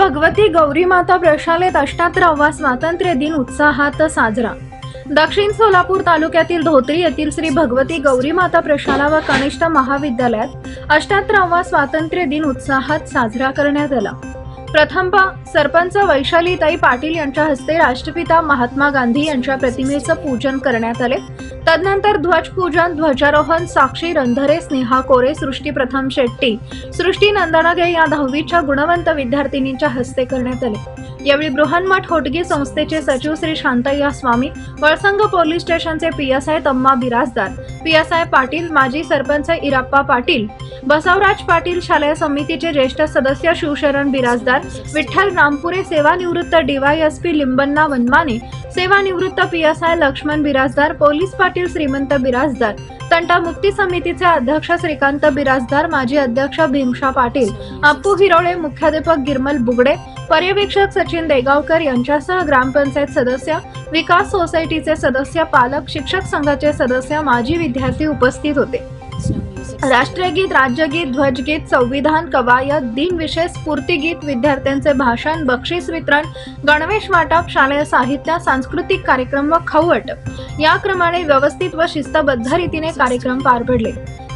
भगवती गौरी माता प्रशालेत 78वा स्वातंत्र्य दिन उत्साहात साजरा। दक्षिण सोलापूर तालुक्यातील धोत्री येथील श्री भगवती गौरी माता प्रशाला व कनिष्ठ महाविद्यालयात 78वा स्वातंत्र्य दिन उत्साहात साजरा करण्यात आला। प्रथमतः सरपंच वैशालीताई पाटील यांच्या हस्ते राष्ट्रपिता महात्मा गांधी यांच्या प्रतिमेचं पूजन करण्यात आले। तदनंतर ध्वजपूजन, ध्वजारोहण साक्षी रंधरे, स्नेहा कोरे, सृष्टी प्रथम शेट्टी, सृष्टी नंदनगे या 10वीच्या गुणवंत विद्यार्थिनींच्या हस्ते करण्यात आले। यावेळी बृहन्मठ होटगी संस्थेचे सचिव श्री शांतय्या स्वामी, वळसंग पोलीस स्टेशनचे PSI तम्मा बिराजदार, PSI पाटील, माजी सरपंच इराप्पा पाटील, बसवराज पाटील, शालेय समितीचे ज्येष्ठ सदस्य शिवशरण बिराजदार, विठ्ठल रामपुरे, सेवानिवृत्त DYSP लिंबन्ना वनमाने, सेवानिवृत्त PSI लक्ष्मण बिराजदार, पोलीस पाटील श्रीमंत बिराजदार, तंटा मुक्ती समितीचे अध्यक्ष श्रीकांत बिराजदार, माजी अध्यक्ष भीमशा पाटील, अप्पू हिरोळे, मुख्याध्यापक गिरमल बुगडे, पर्यवेक्षक सचिन देगावकर यांच्यासह ग्रामपंचायत सदस्य, विकास सोसायटीचे सदस्य, पालक, शिक्षक संघाचे सदस्य, माजी विद्यार्थी उपस्थित होते। राष्ट्रगीत, राज्यगीत, ध्वजगीत, संविधान, कवायत, दिनविशेष, स्फूर्तिगीत, विद्यार्थ्यांचे भाषण, बक्षीस वितरण, गणवेश वाटप, शालेय साहित्य, सांस्कृतिक कार्यक्रम व खाऊ वाटप या क्रमाने व्यवस्थित व शिस्तबद्ध रीतीने कार्यक्रम पार पडले।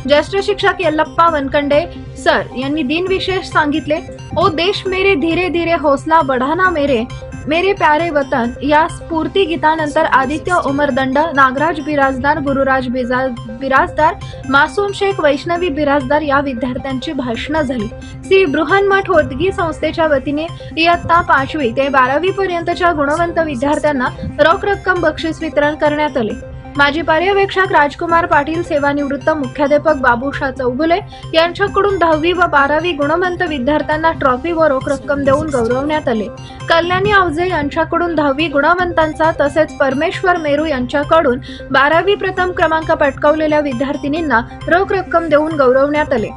ज्येष्ठ शिक्षक यल्लप्पा वनकंडे सर यांनी दिनविशेष सांगितले। ओ देश मेरे, धीरे धीरे हौसला बढ़ाना मेरे, मेरे प्यारे वतन या स्फूर्ती गीतानंतर आदित्य उमरदंड, नागराज बिराजदार, गुरुराज बिराजदार, मासूम शेख, वैष्णवी बिराजदार या विद्यार्थ्यांची भाषणं झाली। श्री बृहन्मठ होटगी संस्थेच्या वतीने इयत्ता 5वी ते 12वी पर्यंतच्या गुणवंत विद्यार्थ्यांना रोख रक्कम बक्षीस वितरण करण्यात आले। माजी पर्यवेक्षक राजकुमार पाटील, सेवानिवृत्त मुख्याध्यापक बाबूशा चौगुले यांच्याकडून 10वी व 12वी गुणवंत विद्यार्थ्यांना ट्रॉफी व रोख रक्कम देऊन गौरवण्यात आले। कल्याणी आवजे यांच्याकडून 10वी गुणवंतांचा तसेच परमेश्वर मेरू यांच्याकडून 12वी प्रथम क्रमांक पटकावलेल्या विद्यार्थिनींना रोख रक्कम देऊन गौरवण्यात आले।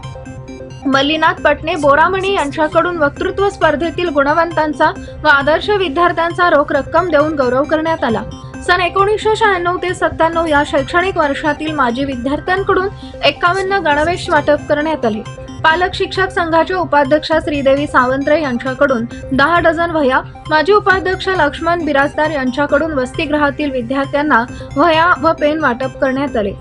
मल्लीनाथ पटणे, बोरामणी यांच्याकडून वक्तृत्व स्पर्धेतील गुणवंतांचा व आदर्श विद्यार्थ्यांचा रोख रक्कम देऊन गौरव करण्यात आला। सन 1996 ते 97 या शैक्षणिक वर्षातील माजी विद्यार्थ्यांकडून 51 गणवेश वाटप करण्यात आले। पालक शिक्षक संघाचे उपाध्यक्ष श्रीदेवी सावंतरे यांच्याकडून 10 डझन वह्या, माजी उपाध्यक्ष लक्ष्मण बिराजदार यांच्याकडून वसतिगृहातील विद्यार्थ्यांना वह्या व पेन वाटप करण्यात आले।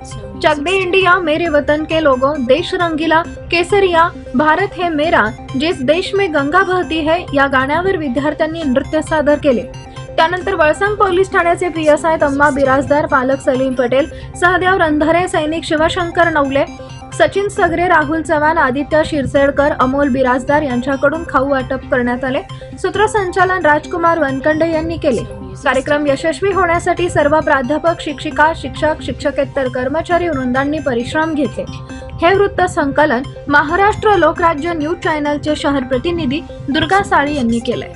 चक दे इंडिया, मेरे वतन के लोगों, देश रंगीला, केसरिया, भारत है मेरा, जिस देश में गंगा बहती है या गाण्यावर विद्यार्थ्यांनी नृत्य सादर केले। त्यानंतर वळसंग पोलीस ठाण्याचे PSI तम्मा बिराजदार, पालक सलीम पटेल, सहदेव रंधरे, सैनिक शिवशंकर नवले, सचिन सगरे, राहुल चव्हाण, आदित्य शिरसेडकर, अमोल बिराजदार यांच्याकडून खाऊ वाटप करण्यात आले। सूत्रसंचालन राजकुमार वनकंडे यांनी केले। कार्यक्रम यशस्वी होण्यासाठी सर्व प्राध्यापक, शिक्षिका, शिक्षक, शिक्षकेतर कर्मचारी वृंदांनी परिश्रम घेतले। हे वृत्त संकलन महाराष्ट्र लोकराज्य न्यूज चॅनलचे शहर प्रतिनिधी दुर्गा साळी यांनी केले।